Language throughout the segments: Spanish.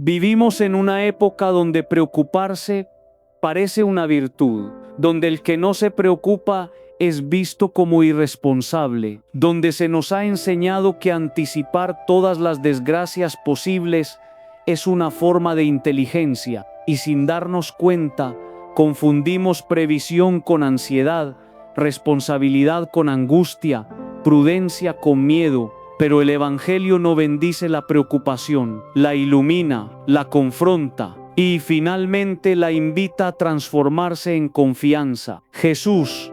Vivimos en una época donde preocuparse parece una virtud, donde el que no se preocupa es visto como irresponsable, donde se nos ha enseñado que anticipar todas las desgracias posibles es una forma de inteligencia, y sin darnos cuenta, confundimos previsión con ansiedad, responsabilidad con angustia, prudencia con miedo. Pero el Evangelio no bendice la preocupación, la ilumina, la confronta y finalmente la invita a transformarse en confianza. Jesús,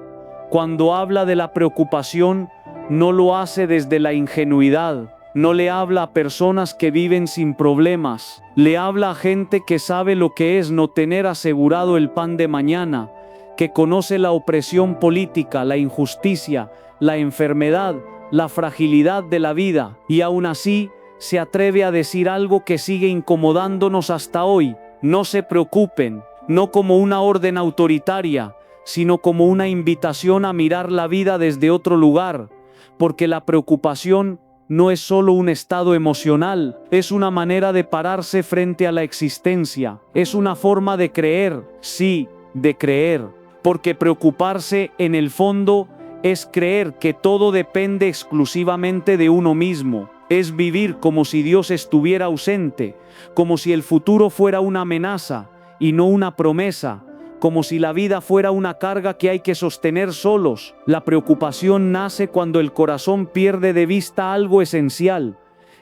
cuando habla de la preocupación, no lo hace desde la ingenuidad, no le habla a personas que viven sin problemas, le habla a gente que sabe lo que es no tener asegurado el pan de mañana, que conoce la opresión política, la injusticia, la enfermedad, la fragilidad de la vida, y aún así se atreve a decir algo que sigue incomodándonos hasta hoy. No se preocupen, no como una orden autoritaria, sino como una invitación a mirar la vida desde otro lugar, porque la preocupación no es solo un estado emocional, es una manera de pararse frente a la existencia, es una forma de creer, sí, de creer, porque preocuparse en el fondo es creer que todo depende exclusivamente de uno mismo, es vivir como si Dios estuviera ausente, como si el futuro fuera una amenaza y no una promesa, como si la vida fuera una carga que hay que sostener solos. La preocupación nace cuando el corazón pierde de vista algo esencial,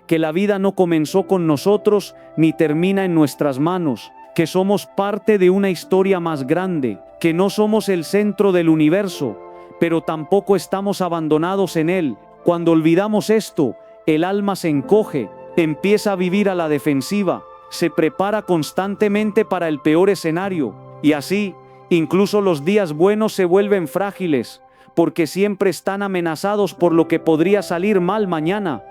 que la vida no comenzó con nosotros ni termina en nuestras manos, que somos parte de una historia más grande, que no somos el centro del universo, pero tampoco estamos abandonados en él. Cuando olvidamos esto, el alma se encoge, empieza a vivir a la defensiva, se prepara constantemente para el peor escenario, y así, incluso los días buenos se vuelven frágiles, porque siempre están amenazados por lo que podría salir mal mañana.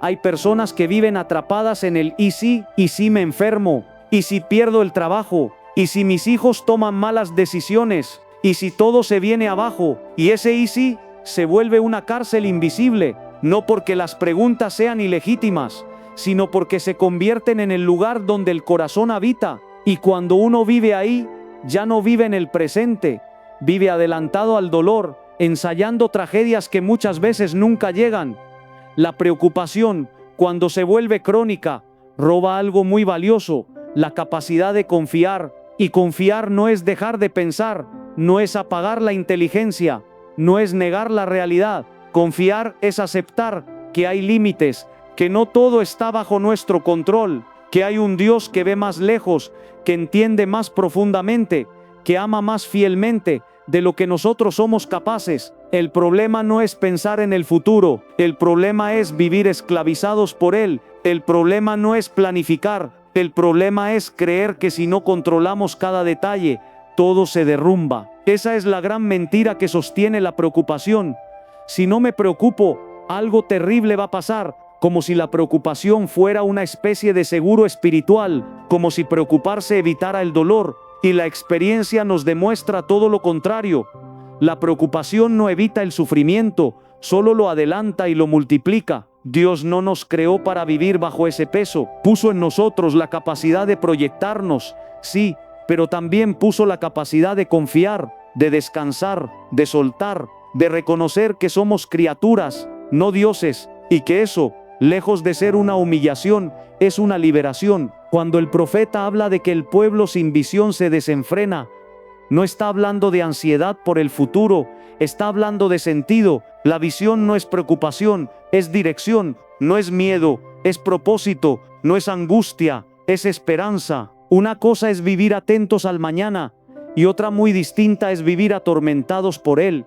Hay personas que viven atrapadas en el ¿y si me enfermo? ¿Y si pierdo el trabajo? ¿Y si mis hijos toman malas decisiones? ¿Y si todo se viene abajo? Y ese ¿y si? Se vuelve una cárcel invisible, no porque las preguntas sean ilegítimas, sino porque se convierten en el lugar donde el corazón habita. Y cuando uno vive ahí, ya no vive en el presente, vive adelantado al dolor, ensayando tragedias que muchas veces nunca llegan. La preocupación, cuando se vuelve crónica, roba algo muy valioso, la capacidad de confiar. Y confiar no es dejar de pensar, no es apagar la inteligencia, no es negar la realidad. Confiar es aceptar que hay límites, que no todo está bajo nuestro control, que hay un Dios que ve más lejos, que entiende más profundamente, que ama más fielmente de lo que nosotros somos capaces. El problema no es pensar en el futuro, el problema es vivir esclavizados por él, el problema no es planificar, el problema es creer que si no controlamos cada detalle, todo se derrumba. Esa es la gran mentira que sostiene la preocupación. Si no me preocupo, algo terrible va a pasar, como si la preocupación fuera una especie de seguro espiritual, como si preocuparse evitara el dolor, y la experiencia nos demuestra todo lo contrario. La preocupación no evita el sufrimiento, solo lo adelanta y lo multiplica. Dios no nos creó para vivir bajo ese peso, puso en nosotros la capacidad de proyectarnos, sí, pero también puso la capacidad de confiar, de descansar, de soltar, de reconocer que somos criaturas, no dioses, y que eso, lejos de ser una humillación, es una liberación. Cuando el profeta habla de que el pueblo sin visión se desenfrena, no está hablando de ansiedad por el futuro, está hablando de sentido. La visión no es preocupación, es dirección, no es miedo, es propósito, no es angustia, es esperanza. Una cosa es vivir atentos al mañana y otra muy distinta es vivir atormentados por él.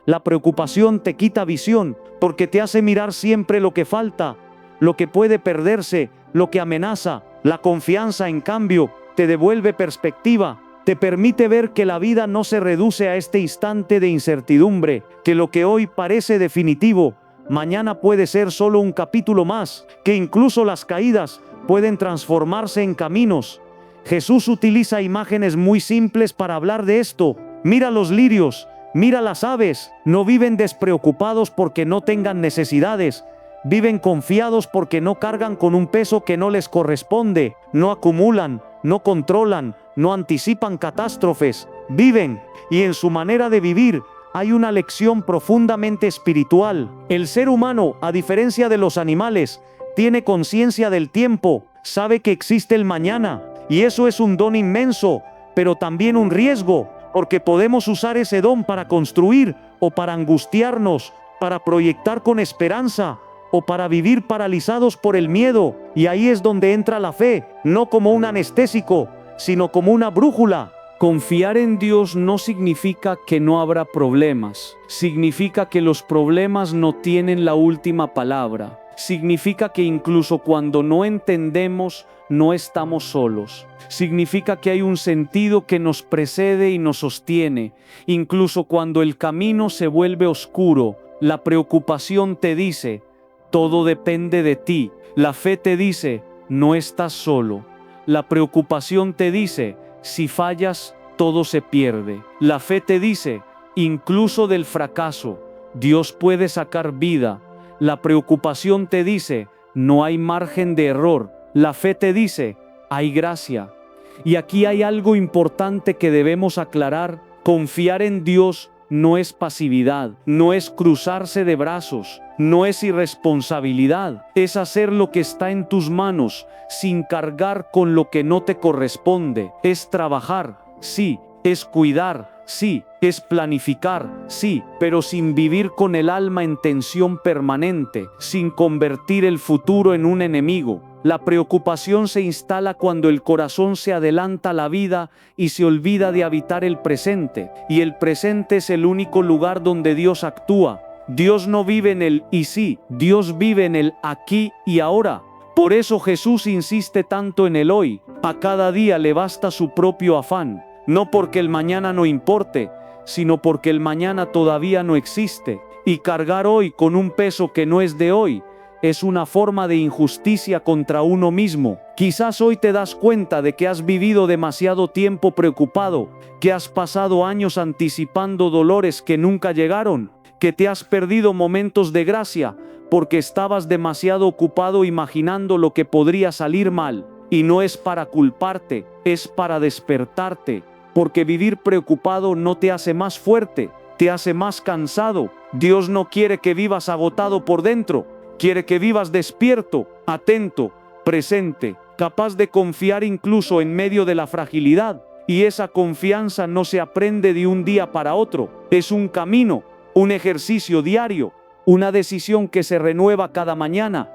La preocupación te quita visión porque te hace mirar siempre lo que falta, lo que puede perderse, lo que amenaza. La confianza, en cambio, te devuelve perspectiva, te permite ver que la vida no se reduce a este instante de incertidumbre, que lo que hoy parece definitivo, mañana puede ser solo un capítulo más, que incluso las caídas pueden transformarse en caminos. Jesús utiliza imágenes muy simples para hablar de esto. Mira los lirios, mira las aves, no viven despreocupados porque no tengan necesidades, Viven confiados porque no cargan con un peso que no les corresponde, no acumulan, no controlan, no anticipan catástrofes, viven, y en su manera de vivir hay una lección profundamente espiritual. El ser humano, a diferencia de los animales, tiene conciencia del tiempo, sabe que existe el mañana, y eso es un don inmenso, pero también un riesgo, porque podemos usar ese don para construir, o para angustiarnos, para proyectar con esperanza, o para vivir paralizados por el miedo, y ahí es donde entra la fe, no como un anestésico, sino como una brújula. Confiar en Dios no significa que no habrá problemas, significa que los problemas no tienen la última palabra, significa que incluso cuando no entendemos, no estamos solos, significa que hay un sentido que nos precede y nos sostiene, incluso cuando el camino se vuelve oscuro, la preocupación te dice, todo depende de ti, la fe te dice, no estás solo, la preocupación te dice, si fallas, todo se pierde. La fe te dice, incluso del fracaso, Dios puede sacar vida. La preocupación te dice, no hay margen de error. La fe te dice, hay gracia. Y aquí hay algo importante que debemos aclarar. Confiar en Dios no es pasividad, no es cruzarse de brazos, no es irresponsabilidad, es hacer lo que está en tus manos, sin cargar con lo que no te corresponde, es trabajar, sí, es cuidar, sí, es planificar, sí, pero sin vivir con el alma en tensión permanente, sin convertir el futuro en un enemigo. La preocupación se instala cuando el corazón se adelanta a la vida y se olvida de habitar el presente, y el presente es el único lugar donde Dios actúa. Dios no vive en el y sí, Dios vive en el aquí y ahora. Por eso Jesús insiste tanto en el hoy. A cada día le basta su propio afán, no porque el mañana no importe, sino porque el mañana todavía no existe, y cargar hoy con un peso que no es de hoy, es una forma de injusticia contra uno mismo. Quizás hoy te das cuenta de que has vivido demasiado tiempo preocupado, que has pasado años anticipando dolores que nunca llegaron, que te has perdido momentos de gracia, porque estabas demasiado ocupado imaginando lo que podría salir mal. Y no es para culparte, es para despertarte, porque vivir preocupado no te hace más fuerte, te hace más cansado. Dios no quiere que vivas agotado por dentro, quiere que vivas despierto, atento, presente, capaz de confiar incluso en medio de la fragilidad. Y esa confianza no se aprende de un día para otro, es un camino, un ejercicio diario, una decisión que se renueva cada mañana.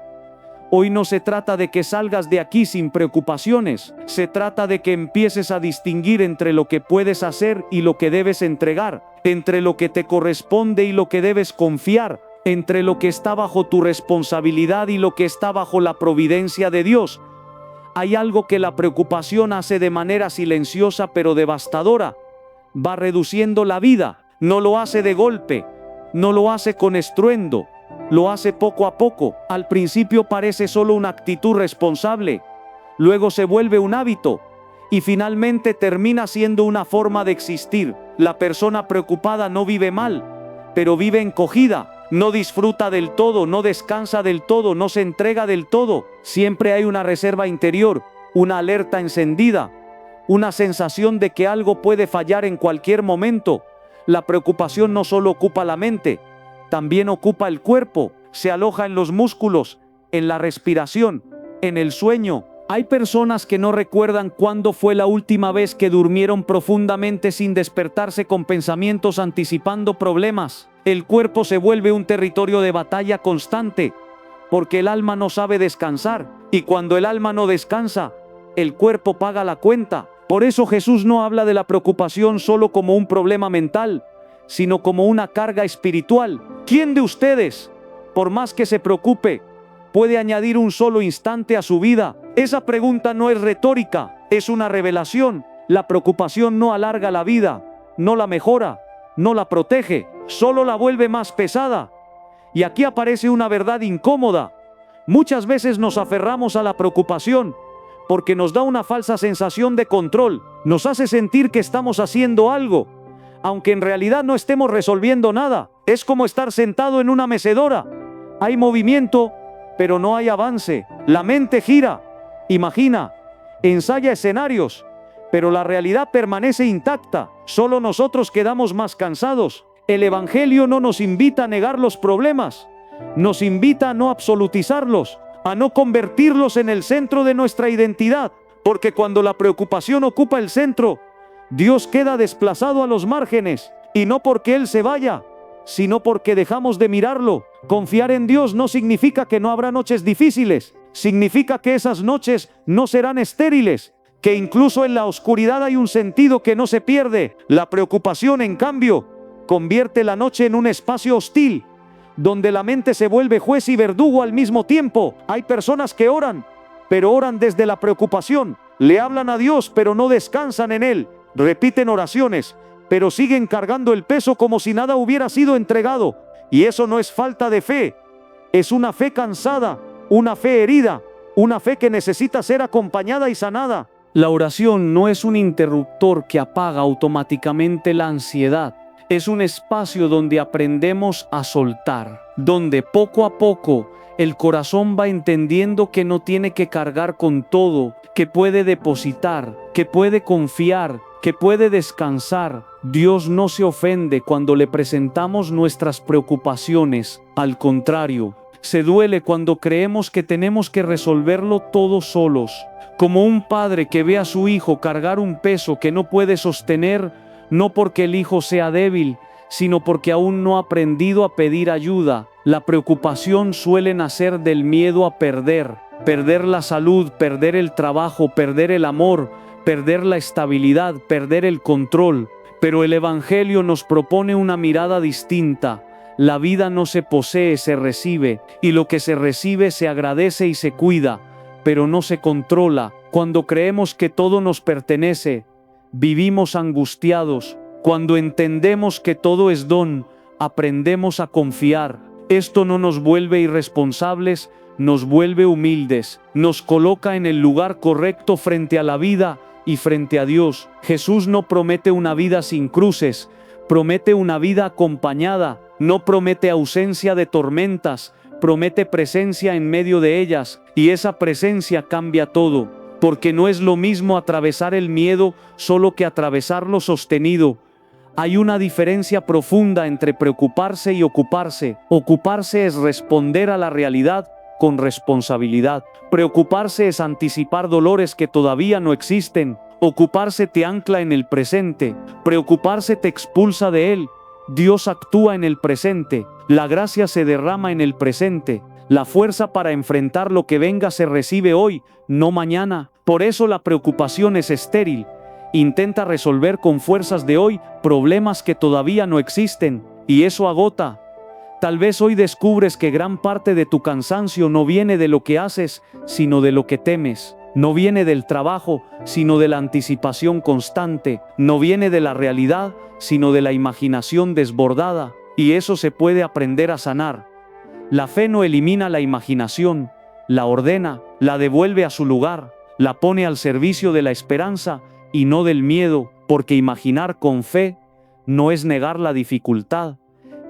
Hoy no se trata de que salgas de aquí sin preocupaciones, se trata de que empieces a distinguir entre lo que puedes hacer y lo que debes entregar, entre lo que te corresponde y lo que debes confiar, entre lo que está bajo tu responsabilidad y lo que está bajo la providencia de Dios. Hay algo que la preocupación hace de manera silenciosa pero devastadora. Va reduciendo la vida, no lo hace de golpe, no lo hace con estruendo, lo hace poco a poco. Al principio parece solo una actitud responsable, luego se vuelve un hábito y finalmente termina siendo una forma de existir. La persona preocupada no vive mal, pero vive encogida. No disfruta del todo, no descansa del todo, no se entrega del todo. Siempre hay una reserva interior, una alerta encendida, una sensación de que algo puede fallar en cualquier momento. La preocupación no solo ocupa la mente, también ocupa el cuerpo, se aloja en los músculos, en la respiración, en el sueño. Hay personas que no recuerdan cuándo fue la última vez que durmieron profundamente sin despertarse con pensamientos anticipando problemas. El cuerpo se vuelve un territorio de batalla constante, porque el alma no sabe descansar, y cuando el alma no descansa, el cuerpo paga la cuenta. Por eso Jesús no habla de la preocupación solo como un problema mental, sino como una carga espiritual. ¿Quién de ustedes, por más que se preocupe, puede añadir un solo instante a su vida? Esa pregunta no es retórica, es una revelación. La preocupación no alarga la vida, no la mejora, no la protege, solo la vuelve más pesada. Y aquí aparece una verdad incómoda. Muchas veces nos aferramos a la preocupación porque nos da una falsa sensación de control, nos hace sentir que estamos haciendo algo, aunque en realidad no estemos resolviendo nada. Es como estar sentado en una mecedora. Hay movimiento, pero no hay avance. La mente gira, imagina, ensaya escenarios, pero la realidad permanece intacta. Solo nosotros quedamos más cansados. El Evangelio no nos invita a negar los problemas, nos invita a no absolutizarlos, a no convertirlos en el centro de nuestra identidad, porque cuando la preocupación ocupa el centro, Dios queda desplazado a los márgenes, y no porque Él se vaya, sino porque dejamos de mirarlo. Confiar en Dios no significa que no habrá noches difíciles, significa que esas noches no serán estériles, que incluso en la oscuridad hay un sentido que no se pierde. La preocupación, en cambio, convierte la noche en un espacio hostil, donde la mente se vuelve juez y verdugo al mismo tiempo. Hay personas que oran, pero oran desde la preocupación. Le hablan a Dios, pero no descansan en Él. Repiten oraciones, pero siguen cargando el peso como si nada hubiera sido entregado. Y eso no es falta de fe, es una fe cansada, una fe herida, una fe que necesita ser acompañada y sanada. La oración no es un interruptor que apaga automáticamente la ansiedad. Es un espacio donde aprendemos a soltar, donde poco a poco el corazón va entendiendo que no tiene que cargar con todo, que puede depositar, que puede confiar, que puede descansar. Dios no se ofende cuando le presentamos nuestras preocupaciones. Al contrario, se duele cuando creemos que tenemos que resolverlo todo solos. Como un padre que ve a su hijo cargar un peso que no puede sostener, no porque el hijo sea débil, sino porque aún no ha aprendido a pedir ayuda. La preocupación suele nacer del miedo a perder la salud, perder el trabajo, perder el amor, perder la estabilidad, perder el control. Pero el Evangelio nos propone una mirada distinta. La vida no se posee, se recibe, y lo que se recibe se agradece y se cuida, pero no se controla. Cuando creemos que todo nos pertenece, vivimos angustiados. Cuando entendemos que todo es don, aprendemos a confiar. Esto no nos vuelve irresponsables, nos vuelve humildes, nos coloca en el lugar correcto frente a la vida y frente a Dios. Jesús no promete una vida sin cruces, promete una vida acompañada, no promete ausencia de tormentas, promete presencia en medio de ellas, y esa presencia cambia todo, porque no es lo mismo atravesar el miedo solo que atravesarlo sostenido. Hay una diferencia profunda entre preocuparse y ocuparse. Ocuparse es responder a la realidad con responsabilidad. Preocuparse es anticipar dolores que todavía no existen. Ocuparse te ancla en el presente. Preocuparse te expulsa de él. Dios actúa en el presente. La gracia se derrama en el presente. La fuerza para enfrentar lo que venga se recibe hoy, no mañana. Por eso la preocupación es estéril. Intenta resolver con fuerzas de hoy problemas que todavía no existen, y eso agota. Tal vez hoy descubres que gran parte de tu cansancio no viene de lo que haces, sino de lo que temes. No viene del trabajo, sino de la anticipación constante. No viene de la realidad, sino de la imaginación desbordada. Y eso se puede aprender a sanar. La fe no elimina la imaginación, la ordena, la devuelve a su lugar, la pone al servicio de la esperanza y no del miedo, porque imaginar con fe no es negar la dificultad,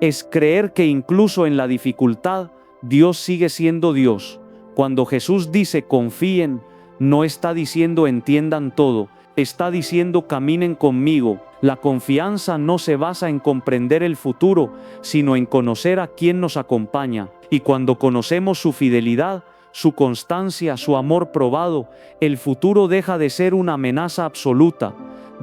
es creer que incluso en la dificultad Dios sigue siendo Dios. Cuando Jesús dice confíen, no está diciendo entiendan todo, está diciendo caminen conmigo. La confianza no se basa en comprender el futuro, sino en conocer a quien nos acompaña. Y cuando conocemos su fidelidad, su constancia, su amor probado, el futuro deja de ser una amenaza absoluta.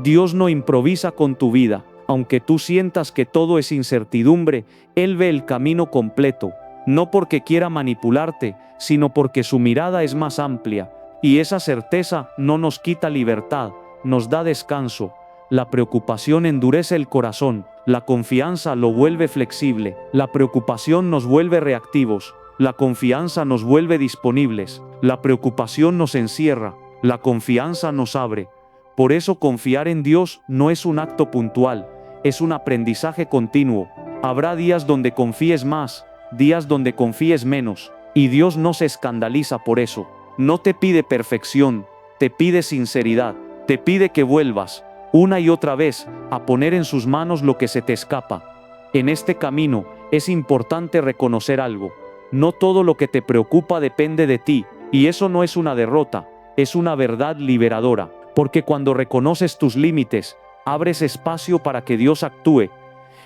Dios no improvisa con tu vida. Aunque tú sientas que todo es incertidumbre, Él ve el camino completo, no porque quiera manipularte, sino porque su mirada es más amplia. Y esa certeza no nos quita libertad, nos da descanso. La preocupación endurece el corazón, la confianza lo vuelve flexible, la preocupación nos vuelve reactivos, la confianza nos vuelve disponibles, la preocupación nos encierra, la confianza nos abre. Por eso confiar en Dios no es un acto puntual, es un aprendizaje continuo. Habrá días donde confíes más, días donde confíes menos, y Dios no se escandaliza por eso. No te pide perfección, te pide sinceridad, te pide que vuelvas una y otra vez a poner en sus manos lo que se te escapa. En este camino es importante reconocer algo. no todo lo que te preocupa depende de ti, y eso no es una derrota, es una verdad liberadora, porque cuando reconoces tus límites, abres espacio para que Dios actúe.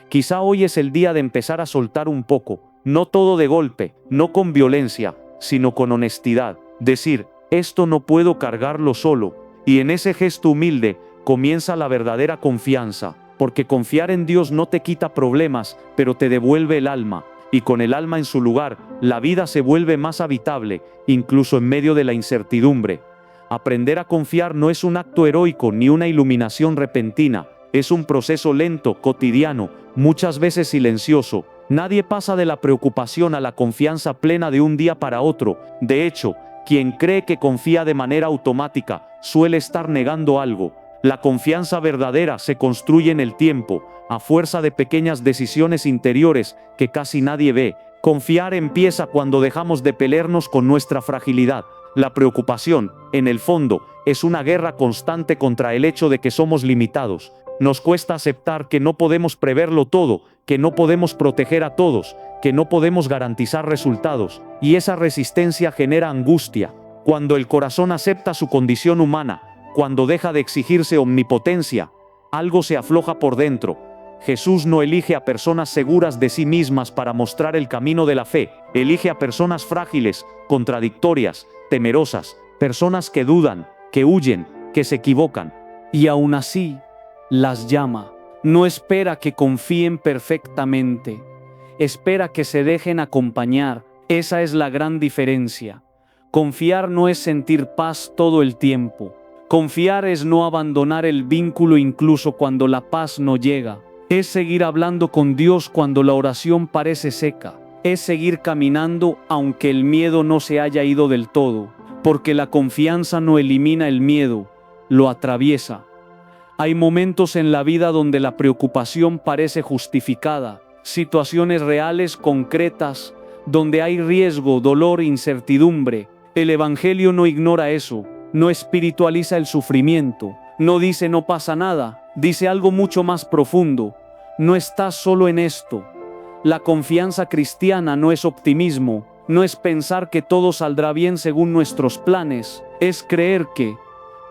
Quizá hoy es el día de empezar a soltar un poco, no todo de golpe, no con violencia, sino con honestidad. Decir, esto no puedo cargarlo solo, y en ese gesto humilde comienza la verdadera confianza, porque confiar en Dios no te quita problemas, pero te devuelve el alma, y con el alma en su lugar, la vida se vuelve más habitable, incluso en medio de la incertidumbre. Aprender a confiar no es un acto heroico ni una iluminación repentina, es un proceso lento, cotidiano, muchas veces silencioso. Nadie pasa de la preocupación a la confianza plena de un día para otro. De hecho, quien cree que confía de manera automática suele estar negando algo. La confianza verdadera se construye en el tiempo, a fuerza de pequeñas decisiones interiores que casi nadie ve. Confiar empieza cuando dejamos de pelearnos con nuestra fragilidad. La preocupación, en el fondo, es una guerra constante contra el hecho de que somos limitados. Nos cuesta aceptar que no podemos preverlo todo, que no podemos proteger a todos, que no podemos garantizar resultados, y esa resistencia genera angustia. Cuando el corazón acepta su condición humana, cuando deja de exigirse omnipotencia, algo se afloja por dentro. Jesús no elige a personas seguras de sí mismas para mostrar el camino de la fe, elige a personas frágiles, contradictorias, temerosas, personas que dudan, que huyen, que se equivocan. Y aún así, las llama. No espera que confíen perfectamente, espera que se dejen acompañar. Esa es la gran diferencia. Confiar no es sentir paz todo el tiempo. Confiar es no abandonar el vínculo incluso cuando la paz no llega. Es seguir hablando con Dios cuando la oración parece seca. Es seguir caminando aunque el miedo no se haya ido del todo, porque la confianza no elimina el miedo, lo atraviesa. Hay momentos en la vida donde la preocupación parece justificada, situaciones reales, concretas, donde hay riesgo, dolor, incertidumbre. El Evangelio no ignora eso, no espiritualiza el sufrimiento, no dice no pasa nada, dice algo mucho más profundo: no estás solo en esto. La confianza cristiana no es optimismo, no es pensar que todo saldrá bien según nuestros planes, es creer que,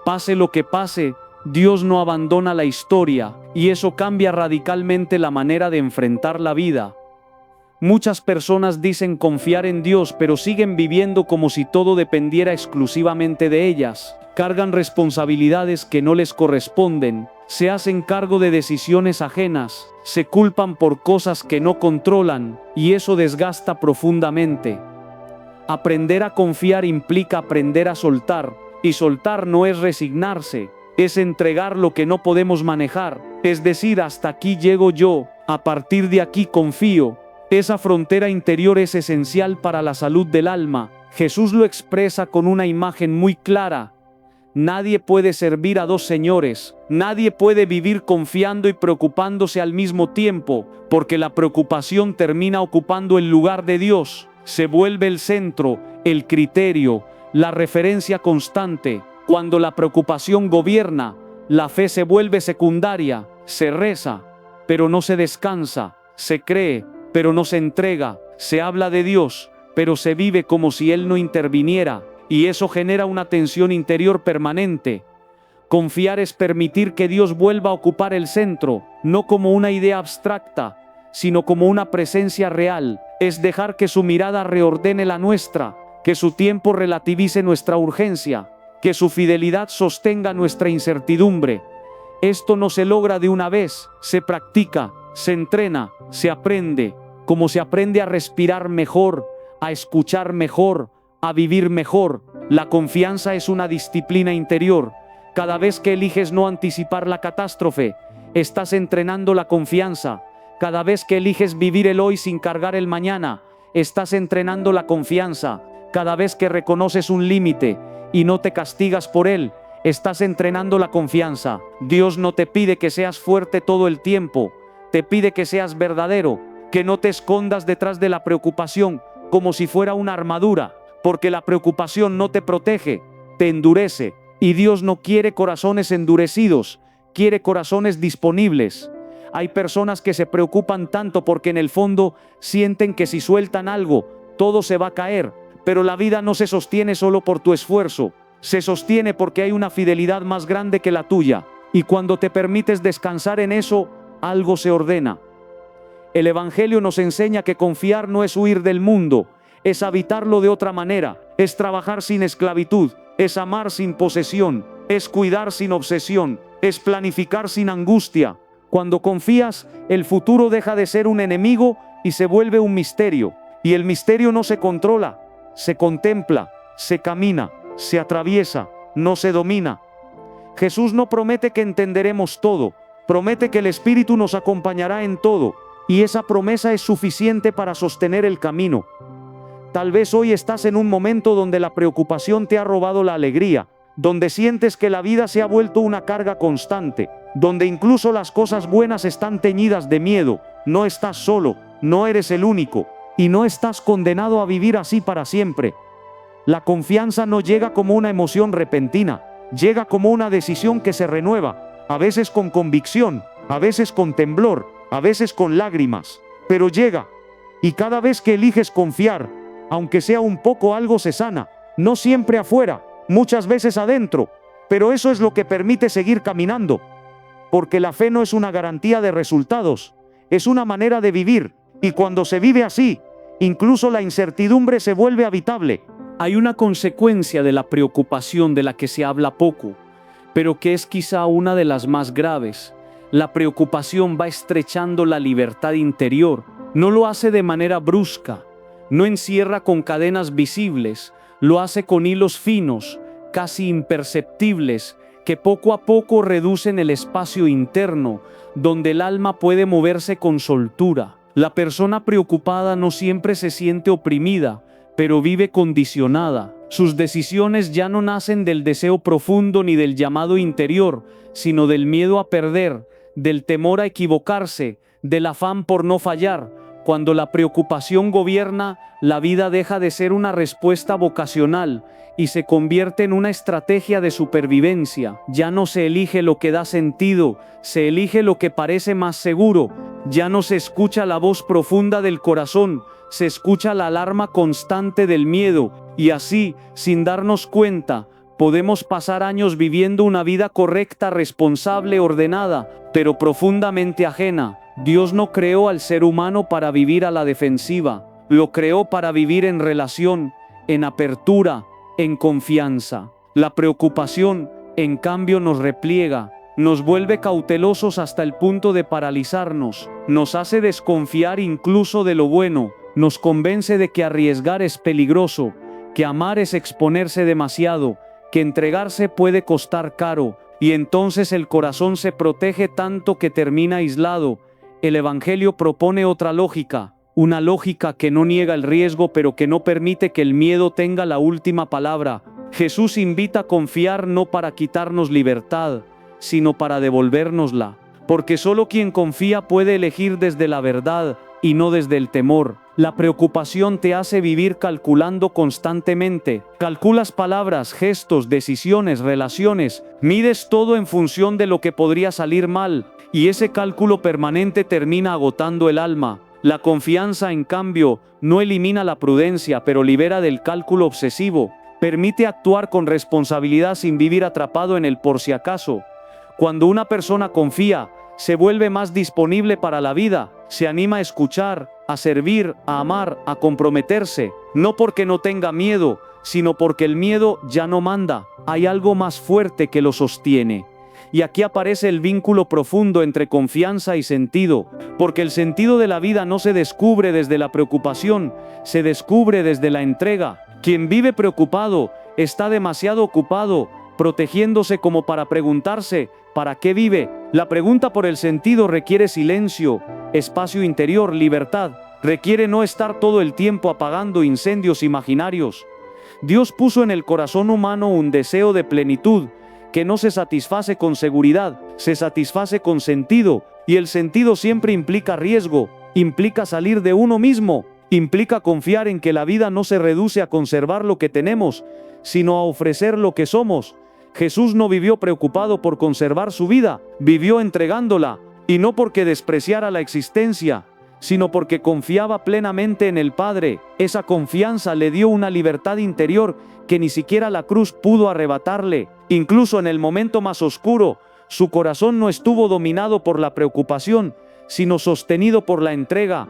pase lo que pase, Dios no abandona la historia, y eso cambia radicalmente la manera de enfrentar la vida. Muchas personas dicen confiar en Dios, pero siguen viviendo como si todo dependiera exclusivamente de ellas. Cargan responsabilidades que no les corresponden, se hacen cargo de decisiones ajenas, se culpan por cosas que no controlan, y eso desgasta profundamente. Aprender a confiar implica aprender a soltar, y soltar no es resignarse, es entregar lo que no podemos manejar, es decir, hasta aquí llego yo, a partir de aquí confío. Esa frontera interior es esencial para la salud del alma. Jesús lo expresa con una imagen muy clara. Nadie puede servir a dos señores, nadie puede vivir confiando y preocupándose al mismo tiempo, porque la preocupación termina ocupando el lugar de Dios, se vuelve el centro, el criterio, la referencia constante. Cuando la preocupación gobierna, la fe se vuelve secundaria, se reza, pero no se descansa, se cree, pero no se entrega, se habla de Dios, pero se vive como si Él no interviniera, y eso genera una tensión interior permanente. Confiar es permitir que Dios vuelva a ocupar el centro, no como una idea abstracta, sino como una presencia real, es dejar que su mirada reordene la nuestra, que su tiempo relativice nuestra urgencia, que su fidelidad sostenga nuestra incertidumbre. Esto no se logra de una vez, se practica, se entrena, se aprende, como se aprende a respirar mejor, a escuchar mejor, a vivir mejor. La confianza es una disciplina interior. Cada vez que eliges no anticipar la catástrofe, estás entrenando la confianza. Cada vez que eliges vivir el hoy sin cargar el mañana, estás entrenando la confianza. Cada vez que reconoces un límite y no te castigas por él, estás entrenando la confianza. Dios no te pide que seas fuerte todo el tiempo, te pide que seas verdadero, que no te escondas detrás de la preocupación como si fuera una armadura, porque la preocupación no te protege, te endurece, y Dios no quiere corazones endurecidos, quiere corazones disponibles. Hay personas que se preocupan tanto porque en el fondo sienten que si sueltan algo, todo se va a caer, pero la vida no se sostiene solo por tu esfuerzo, se sostiene porque hay una fidelidad más grande que la tuya, y cuando te permites descansar en eso, algo se ordena. El Evangelio nos enseña que confiar no es huir del mundo, es habitarlo de otra manera, es trabajar sin esclavitud, es amar sin posesión, es cuidar sin obsesión, es planificar sin angustia. Cuando confías, el futuro deja de ser un enemigo y se vuelve un misterio. Y el misterio no se controla, se contempla, se camina, se atraviesa, no se domina. Jesús no promete que entenderemos todo, promete que el Espíritu nos acompañará en todo, y esa promesa es suficiente para sostener el camino. Tal vez hoy estás en un momento donde la preocupación te ha robado la alegría, donde sientes que la vida se ha vuelto una carga constante, donde incluso las cosas buenas están teñidas de miedo. No estás solo, no eres el único, y no estás condenado a vivir así para siempre. La confianza no llega como una emoción repentina, llega como una decisión que se renueva, a veces con convicción, a veces con temblor, a veces con lágrimas, pero llega, y cada vez que eliges confiar, aunque sea un poco, algo se sana, no siempre afuera, muchas veces adentro, pero eso es lo que permite seguir caminando, porque la fe no es una garantía de resultados, es una manera de vivir, y cuando se vive así, incluso la incertidumbre se vuelve habitable. Hay una consecuencia de la preocupación de la que se habla poco, pero que es quizá una de las más graves. La preocupación va estrechando la libertad interior, no lo hace de manera brusca, no encierra con cadenas visibles, lo hace con hilos finos, casi imperceptibles, que poco a poco reducen el espacio interno, donde el alma puede moverse con soltura. La persona preocupada no siempre se siente oprimida, pero vive condicionada. Sus decisiones ya no nacen del deseo profundo ni del llamado interior, sino del miedo a perder, del temor a equivocarse, del afán por no fallar. Cuando la preocupación gobierna, la vida deja de ser una respuesta vocacional y se convierte en una estrategia de supervivencia. Ya no se elige lo que da sentido, se elige lo que parece más seguro. Ya no se escucha la voz profunda del corazón, se escucha la alarma constante del miedo, y así, sin darnos cuenta, podemos pasar años viviendo una vida correcta, responsable, ordenada, pero profundamente ajena. Dios no creó al ser humano para vivir a la defensiva, lo creó para vivir en relación, en apertura, en confianza. La preocupación, en cambio, nos repliega, nos vuelve cautelosos hasta el punto de paralizarnos, nos hace desconfiar incluso de lo bueno, nos convence de que arriesgar es peligroso, que amar es exponerse demasiado, que entregarse puede costar caro, y entonces el corazón se protege tanto que termina aislado. El Evangelio propone otra lógica, una lógica que no niega el riesgo pero que no permite que el miedo tenga la última palabra. Jesús invita a confiar no para quitarnos libertad, sino para devolvérnosla, porque solo quien confía puede elegir desde la verdad y no desde el temor. La preocupación te hace vivir calculando constantemente. Calculas palabras, gestos, decisiones, relaciones. Mides todo en función de lo que podría salir mal, y ese cálculo permanente termina agotando el alma. La confianza, en cambio, no elimina la prudencia, pero libera del cálculo obsesivo. Permite actuar con responsabilidad sin vivir atrapado en el por si acaso. Cuando una persona confía, se vuelve más disponible para la vida, se anima a escuchar, a servir, a amar, a comprometerse, no porque no tenga miedo, sino porque el miedo ya no manda, hay algo más fuerte que lo sostiene. Y aquí aparece el vínculo profundo entre confianza y sentido, porque el sentido de la vida no se descubre desde la preocupación, se descubre desde la entrega. Quien vive preocupado está demasiado ocupado, protegiéndose como para preguntarse, ¿para qué vive? La pregunta por el sentido requiere silencio, espacio interior, libertad, requiere no estar todo el tiempo apagando incendios imaginarios. Dios puso en el corazón humano un deseo de plenitud, que no se satisface con seguridad, se satisface con sentido, y el sentido siempre implica riesgo, implica salir de uno mismo, implica confiar en que la vida no se reduce a conservar lo que tenemos, sino a ofrecer lo que somos. Jesús no vivió preocupado por conservar su vida, vivió entregándola, y no porque despreciara la existencia, sino porque confiaba plenamente en el Padre. Esa confianza le dio una libertad interior que ni siquiera la cruz pudo arrebatarle. Incluso en el momento más oscuro, su corazón no estuvo dominado por la preocupación, sino sostenido por la entrega.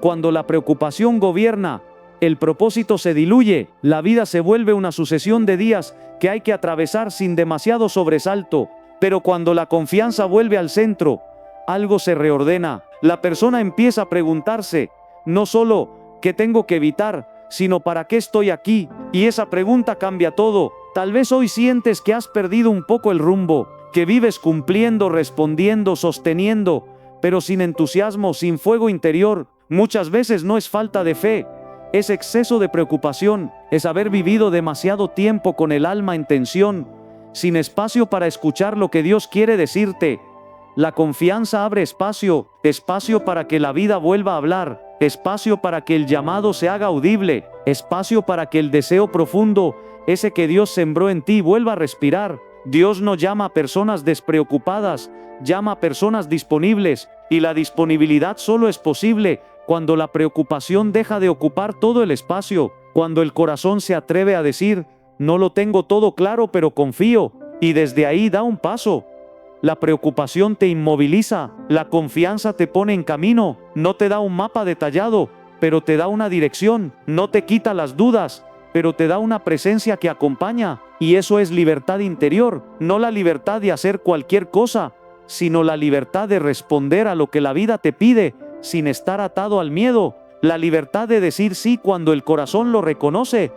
Cuando la preocupación gobierna, el propósito se diluye, la vida se vuelve una sucesión de días que hay que atravesar sin demasiado sobresalto. Pero cuando la confianza vuelve al centro, algo se reordena. La persona empieza a preguntarse, no solo ¿qué tengo que evitar?, sino ¿para qué estoy aquí? Y esa pregunta cambia todo. Tal vez hoy sientes que has perdido un poco el rumbo, que vives cumpliendo, respondiendo, sosteniendo, pero sin entusiasmo, sin fuego interior. Muchas veces no es falta de fe, es exceso de preocupación, es haber vivido demasiado tiempo con el alma en tensión, sin espacio para escuchar lo que Dios quiere decirte. La confianza abre espacio, espacio para que la vida vuelva a hablar, espacio para que el llamado se haga audible, espacio para que el deseo profundo, ese que Dios sembró en ti, vuelva a respirar. Dios no llama a personas despreocupadas, llama a personas disponibles, y la disponibilidad solo es posible cuando la preocupación deja de ocupar todo el espacio, cuando el corazón se atreve a decir, no lo tengo todo claro pero confío, y desde ahí da un paso. La preocupación te inmoviliza, la confianza te pone en camino, no te da un mapa detallado, pero te da una dirección, no te quita las dudas, pero te da una presencia que acompaña, y eso es libertad interior, no la libertad de hacer cualquier cosa, sino la libertad de responder a lo que la vida te pide, sin estar atado al miedo, la libertad de decir sí cuando el corazón lo reconoce,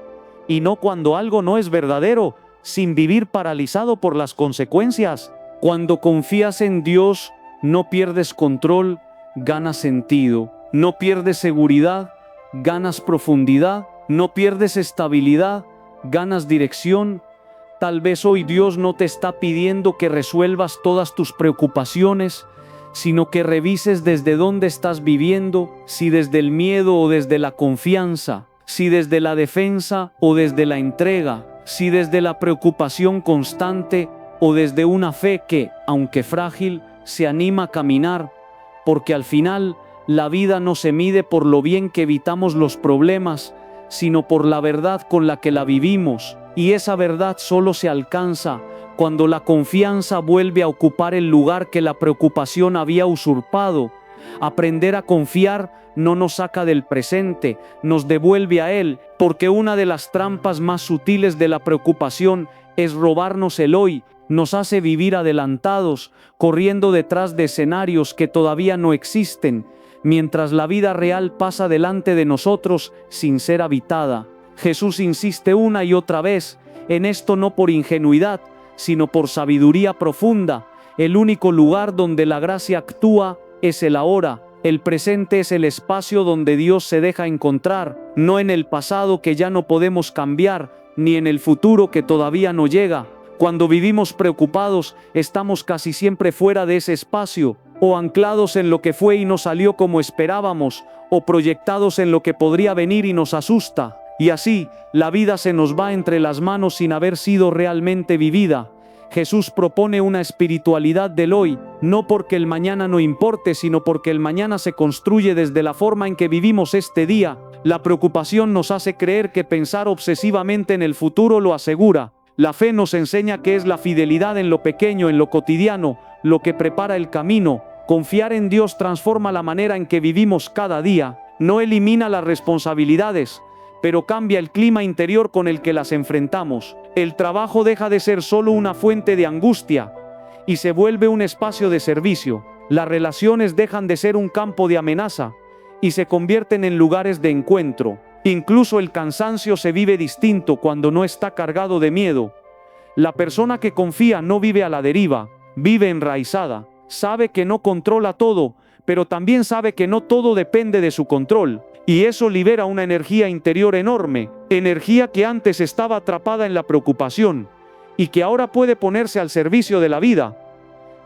y no cuando algo no es verdadero, sin vivir paralizado por las consecuencias. Cuando confías en Dios, no pierdes control, ganas sentido, no pierdes seguridad, ganas profundidad, no pierdes estabilidad, ganas dirección. Tal vez hoy Dios no te está pidiendo que resuelvas todas tus preocupaciones, sino que revises desde dónde estás viviendo, si desde el miedo o desde la confianza, si desde la defensa o desde la entrega, si desde la preocupación constante o desde una fe que, aunque frágil, se anima a caminar, porque al final la vida no se mide por lo bien que evitamos los problemas, sino por la verdad con la que la vivimos, y esa verdad solo se alcanza cuando la confianza vuelve a ocupar el lugar que la preocupación había usurpado. Aprender a confiar no nos saca del presente, nos devuelve a él, porque una de las trampas más sutiles de la preocupación es robarnos el hoy, nos hace vivir adelantados, corriendo detrás de escenarios que todavía no existen, mientras la vida real pasa delante de nosotros sin ser habitada. Jesús insiste una y otra vez en esto, no por ingenuidad, sino por sabiduría profunda. El único lugar donde la gracia actúa es el ahora. El presente es el espacio donde Dios se deja encontrar, no en el pasado que ya no podemos cambiar, ni en el futuro que todavía no llega. Cuando vivimos preocupados, estamos casi siempre fuera de ese espacio, o anclados en lo que fue y no salió como esperábamos, o proyectados en lo que podría venir y nos asusta. Y así, la vida se nos va entre las manos sin haber sido realmente vivida. Jesús propone una espiritualidad del hoy, no porque el mañana no importe, sino porque el mañana se construye desde la forma en que vivimos este día. La preocupación nos hace creer que pensar obsesivamente en el futuro lo asegura. La fe nos enseña que es la fidelidad en lo pequeño, en lo cotidiano, lo que prepara el camino. Confiar en Dios transforma la manera en que vivimos cada día. No elimina las responsabilidades, pero cambia el clima interior con el que las enfrentamos. El trabajo deja de ser solo una fuente de angustia y se vuelve un espacio de servicio. Las relaciones dejan de ser un campo de amenaza y se convierten en lugares de encuentro. Incluso el cansancio se vive distinto cuando no está cargado de miedo. La persona que confía no vive a la deriva, vive enraizada. Sabe que no controla todo, pero también sabe que no todo depende de su control. Y eso libera una energía interior enorme, energía que antes estaba atrapada en la preocupación y que ahora puede ponerse al servicio de la vida.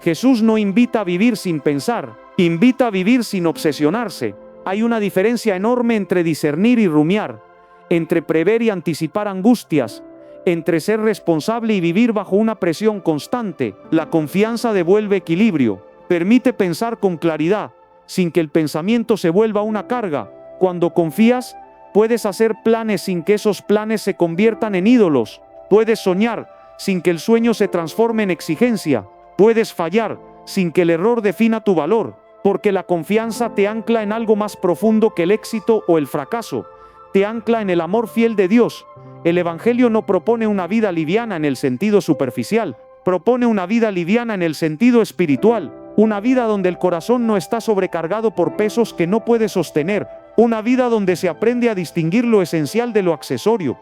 Jesús no invita a vivir sin pensar, invita a vivir sin obsesionarse. Hay una diferencia enorme entre discernir y rumiar, entre prever y anticipar angustias, entre ser responsable y vivir bajo una presión constante. La confianza devuelve equilibrio, permite pensar con claridad, sin que el pensamiento se vuelva una carga. Cuando confías, puedes hacer planes sin que esos planes se conviertan en ídolos. Puedes soñar sin que el sueño se transforme en exigencia. Puedes fallar sin que el error defina tu valor, porque la confianza te ancla en algo más profundo que el éxito o el fracaso. Te ancla en el amor fiel de Dios. El Evangelio no propone una vida liviana en el sentido superficial, propone una vida liviana en el sentido espiritual, una vida donde el corazón no está sobrecargado por pesos que no puede sostener, una vida donde se aprende a distinguir lo esencial de lo accesorio.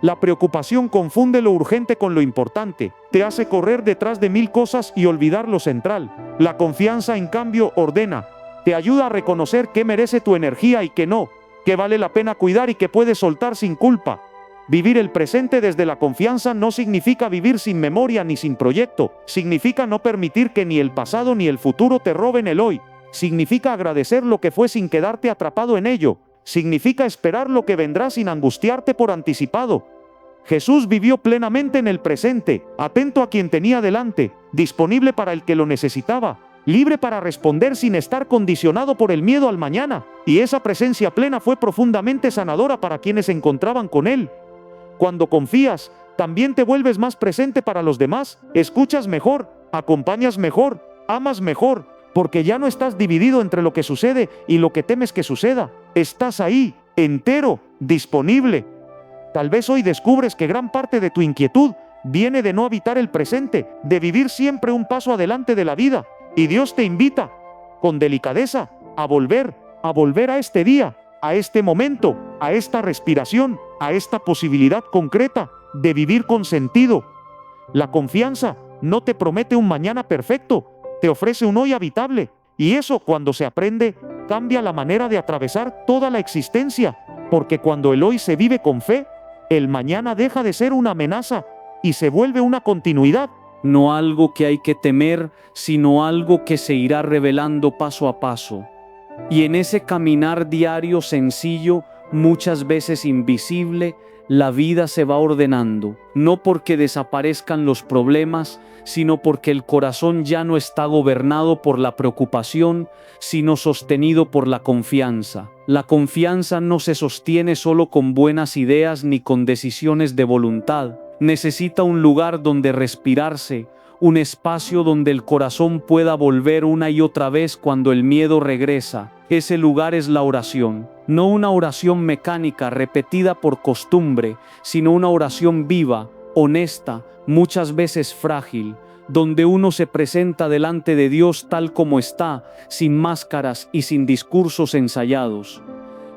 La preocupación confunde lo urgente con lo importante, te hace correr detrás de 1000 cosas y olvidar lo central. La confianza, en cambio, ordena, te ayuda a reconocer qué merece tu energía y qué no, qué vale la pena cuidar y qué puedes soltar sin culpa. Vivir el presente desde la confianza no significa vivir sin memoria ni sin proyecto, significa no permitir que ni el pasado ni el futuro te roben el hoy, significa agradecer lo que fue sin quedarte atrapado en ello, significa esperar lo que vendrá sin angustiarte por anticipado. Jesús vivió plenamente en el presente, atento a quien tenía delante, disponible para el que lo necesitaba, libre para responder sin estar condicionado por el miedo al mañana, y esa presencia plena fue profundamente sanadora para quienes se encontraban con él. Cuando confías, también te vuelves más presente para los demás, escuchas mejor, acompañas mejor, amas mejor, porque ya no estás dividido entre lo que sucede y lo que temes que suceda. Estás ahí, entero, disponible. Tal vez hoy descubres que gran parte de tu inquietud viene de no habitar el presente, de vivir siempre un paso adelante de la vida. Y Dios te invita, con delicadeza, a volver a este día, a este momento, a esta respiración, a esta posibilidad concreta de vivir con sentido. La confianza no te promete un mañana perfecto, te ofrece un hoy habitable, y eso, cuando se aprende, cambia la manera de atravesar toda la existencia, porque cuando el hoy se vive con fe, el mañana deja de ser una amenaza y se vuelve una continuidad. No algo que hay que temer, sino algo que se irá revelando paso a paso. Y en ese caminar diario sencillo, muchas veces invisible, la vida se va ordenando, no porque desaparezcan los problemas, sino porque el corazón ya no está gobernado por la preocupación, sino sostenido por la confianza. La confianza no se sostiene solo con buenas ideas ni con decisiones de voluntad. Necesita un lugar donde respirarse, un espacio donde el corazón pueda volver una y otra vez cuando el miedo regresa. Ese lugar es la oración, no una oración mecánica repetida por costumbre, sino una oración viva, honesta, muchas veces frágil, donde uno se presenta delante de Dios tal como está, sin máscaras y sin discursos ensayados.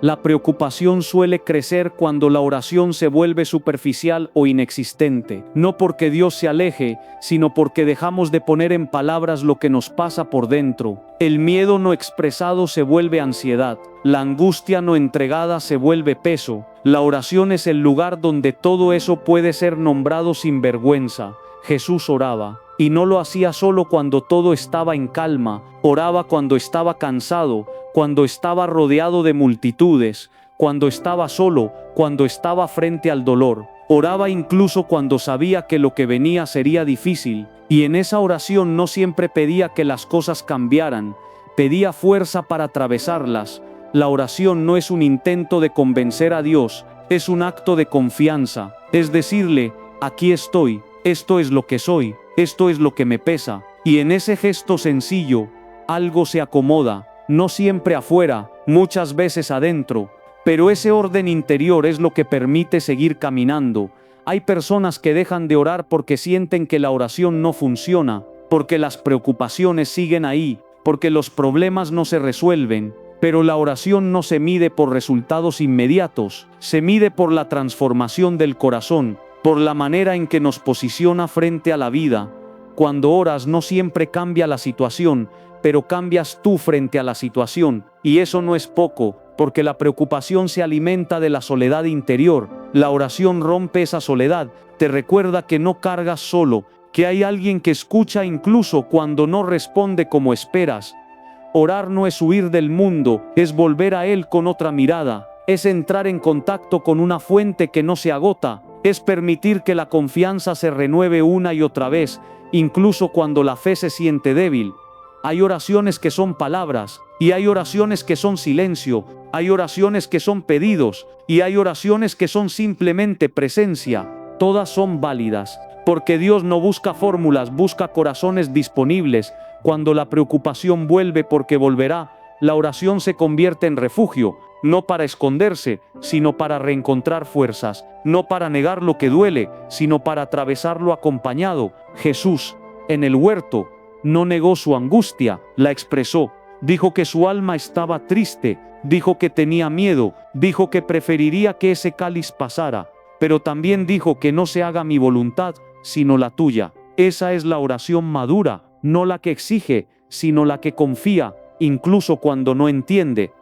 La preocupación suele crecer cuando la oración se vuelve superficial o inexistente, no porque Dios se aleje, sino porque dejamos de poner en palabras lo que nos pasa por dentro. El miedo no expresado se vuelve ansiedad, la angustia no entregada se vuelve peso. La oración es el lugar donde todo eso puede ser nombrado sin vergüenza. Jesús oraba, y no lo hacía solo cuando todo estaba en calma, oraba cuando estaba cansado, cuando estaba rodeado de multitudes, cuando estaba solo, cuando estaba frente al dolor. Oraba incluso cuando sabía que lo que venía sería difícil, y en esa oración no siempre pedía que las cosas cambiaran, pedía fuerza para atravesarlas. La oración no es un intento de convencer a Dios, es un acto de confianza, es decirle, aquí estoy, esto es lo que soy, esto es lo que me pesa, y en ese gesto sencillo, algo se acomoda, no siempre afuera, muchas veces adentro, pero ese orden interior es lo que permite seguir caminando. Hay personas que dejan de orar porque sienten que la oración no funciona, porque las preocupaciones siguen ahí, porque los problemas no se resuelven, pero la oración no se mide por resultados inmediatos, se mide por la transformación del corazón, por la manera en que nos posiciona frente a la vida. Cuando oras no siempre cambia la situación, pero cambias tú frente a la situación, y eso no es poco, porque la preocupación se alimenta de la soledad interior. La oración rompe esa soledad, te recuerda que no cargas solo, que hay alguien que escucha incluso cuando no responde como esperas. Orar no es huir del mundo, es volver a él con otra mirada, es entrar en contacto con una fuente que no se agota, es permitir que la confianza se renueve una y otra vez, incluso cuando la fe se siente débil. Hay oraciones que son palabras, y hay oraciones que son silencio, hay oraciones que son pedidos, y hay oraciones que son simplemente presencia. Todas son válidas, porque Dios no busca fórmulas, busca corazones disponibles. Cuando la preocupación vuelve, porque volverá, la oración se convierte en refugio, no para esconderse, sino para reencontrar fuerzas, no para negar lo que duele, sino para atravesarlo acompañado. Jesús, en el huerto, no negó su angustia, la expresó. Dijo que su alma estaba triste, dijo que tenía miedo, dijo que preferiría que ese cáliz pasara, pero también dijo que no se haga mi voluntad, sino la tuya. Esa es la oración madura, no la que exige, sino la que confía, incluso cuando no entiende.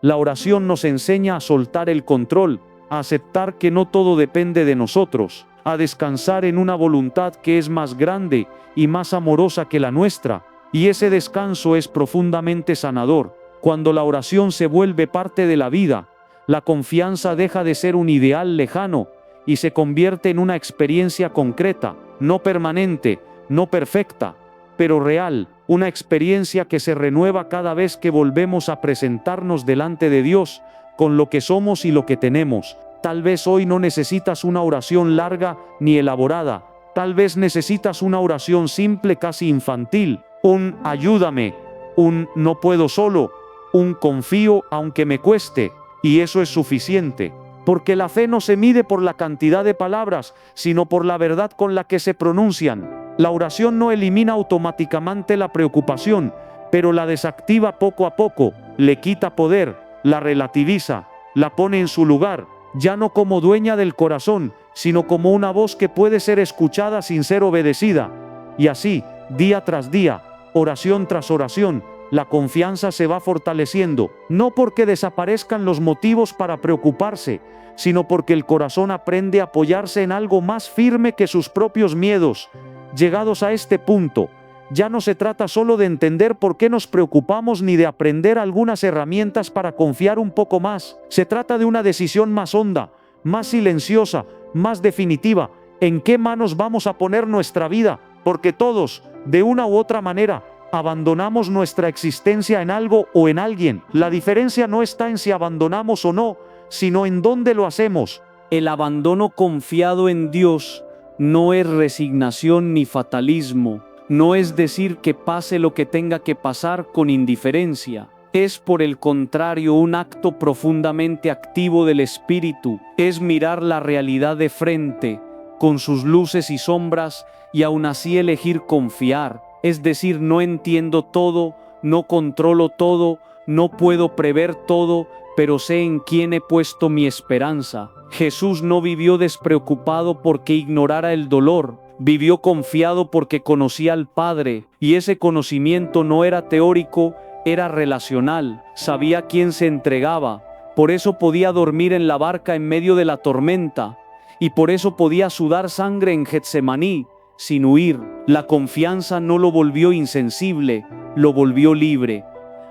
La oración nos enseña a soltar el control, a aceptar que no todo depende de nosotros, a descansar en una voluntad que es más grande y más amorosa que la nuestra, y ese descanso es profundamente sanador. Cuando la oración se vuelve parte de la vida, la confianza deja de ser un ideal lejano y se convierte en una experiencia concreta, no permanente, no perfecta, pero real, una experiencia que se renueva cada vez que volvemos a presentarnos delante de Dios, con lo que somos y lo que tenemos. Tal vez hoy no necesitas una oración larga ni elaborada, tal vez necesitas una oración simple, casi infantil, un ayúdame, un no puedo solo, un confío aunque me cueste, y eso es suficiente. Porque la fe no se mide por la cantidad de palabras, sino por la verdad con la que se pronuncian. La oración no elimina automáticamente la preocupación, pero la desactiva poco a poco, le quita poder, la relativiza, la pone en su lugar, ya no como dueña del corazón, sino como una voz que puede ser escuchada sin ser obedecida. Y así, día tras día, oración tras oración, la confianza se va fortaleciendo, no porque desaparezcan los motivos para preocuparse, sino porque el corazón aprende a apoyarse en algo más firme que sus propios miedos. Llegados a este punto, ya no se trata solo de entender por qué nos preocupamos ni de aprender algunas herramientas para confiar un poco más. Se trata de una decisión más honda, más silenciosa, más definitiva. ¿En qué manos vamos a poner nuestra vida? Porque todos, de una u otra manera, abandonamos nuestra existencia en algo o en alguien. La diferencia no está en si abandonamos o no, sino en dónde lo hacemos. El abandono confiado en Dios no es resignación ni fatalismo, no es decir que pase lo que tenga que pasar con indiferencia. Es por el contrario un acto profundamente activo del espíritu, es mirar la realidad de frente, con sus luces y sombras, y aún así elegir confiar. Es decir, no entiendo todo, no controlo todo, no puedo prever todo, pero sé en quién he puesto mi esperanza. Jesús no vivió despreocupado porque ignorara el dolor, vivió confiado porque conocía al Padre, y ese conocimiento no era teórico, era relacional. Sabía quién se entregaba, por eso podía dormir en la barca en medio de la tormenta, y por eso podía sudar sangre en Getsemaní, sin huir. La confianza no lo volvió insensible, lo volvió libre.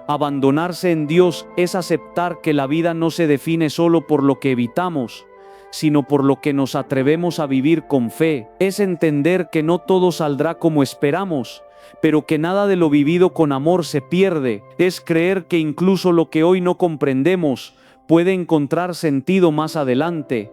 Abandonarse en Dios es aceptar que la vida no se define solo por lo que evitamos, sino por lo que nos atrevemos a vivir con fe. Es entender que no todo saldrá como esperamos, pero que nada de lo vivido con amor se pierde. Es creer que incluso lo que hoy no comprendemos puede encontrar sentido más adelante.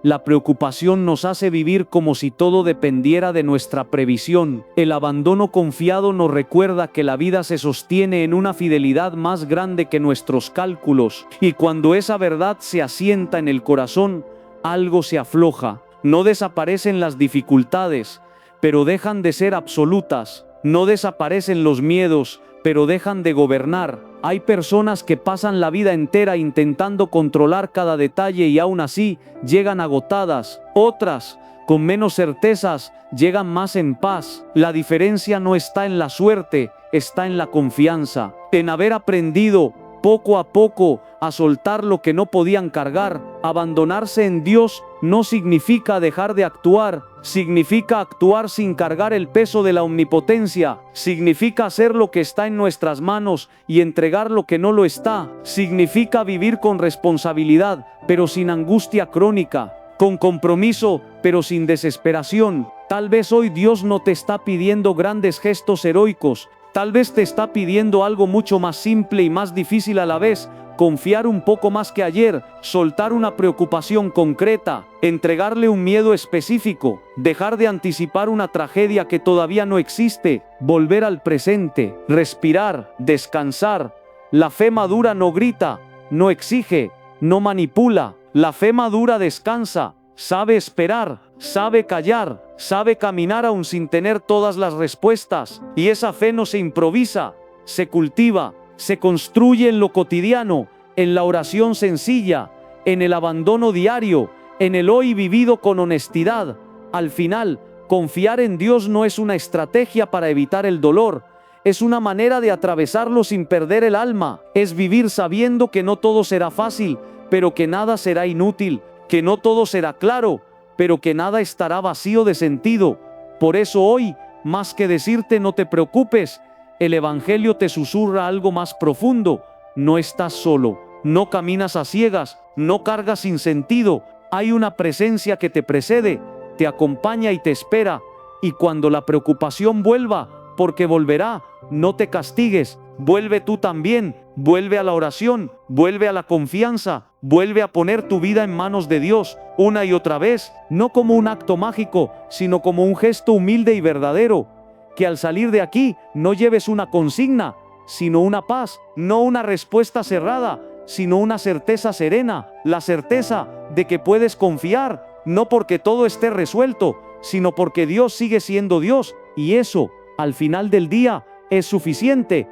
La preocupación nos hace vivir como si todo dependiera de nuestra previsión. El abandono confiado nos recuerda que la vida se sostiene en una fidelidad más grande que nuestros cálculos, y cuando esa verdad se asienta en el corazón, algo se afloja. No desaparecen las dificultades, pero dejan de ser absolutas. No desaparecen los miedos, pero dejan de gobernar. Hay personas que pasan la vida entera intentando controlar cada detalle y aún así llegan agotadas. Otras, con menos certezas, llegan más en paz. La diferencia no está en la suerte, está en la confianza, en haber aprendido poco a poco a soltar lo que no podían cargar. Abandonarse en Dios no significa dejar de actuar, significa actuar sin cargar el peso de la omnipotencia, significa hacer lo que está en nuestras manos y entregar lo que no lo está, significa vivir con responsabilidad, pero sin angustia crónica, con compromiso, pero sin desesperación. Tal vez hoy Dios no te está pidiendo grandes gestos heroicos, Tal vez te está pidiendo algo mucho más simple y más difícil a la vez: confiar un poco más que ayer, soltar una preocupación concreta, entregarle un miedo específico, dejar de anticipar una tragedia que todavía no existe, volver al presente, respirar, descansar. La fe madura no grita, no exige, no manipula. La fe madura descansa, sabe esperar, sabe callar, sabe caminar aún sin tener todas las respuestas. Y esa fe no se improvisa, se cultiva, se construye en lo cotidiano, en la oración sencilla, en el abandono diario, en el hoy vivido con honestidad. Al final, confiar en Dios no es una estrategia para evitar el dolor, es una manera de atravesarlo sin perder el alma. Es vivir sabiendo que no todo será fácil, pero que nada será inútil, que no todo será claro, pero que nada estará vacío de sentido. Por eso hoy, más que decirte no te preocupes, el Evangelio te susurra algo más profundo: no estás solo, no caminas a ciegas, no cargas sin sentido. Hay una presencia que te precede, te acompaña y te espera. Y cuando la preocupación vuelva, porque volverá, no te castigues, vuelve tú también, vuelve a la oración, vuelve a la confianza, vuelve a poner tu vida en manos de Dios, una y otra vez, no como un acto mágico, sino como un gesto humilde y verdadero. Que al salir de aquí no lleves una consigna, sino una paz, no una respuesta cerrada, sino una certeza serena, la certeza de que puedes confiar, no porque todo esté resuelto, sino porque Dios sigue siendo Dios, y eso, al final del día, es suficiente.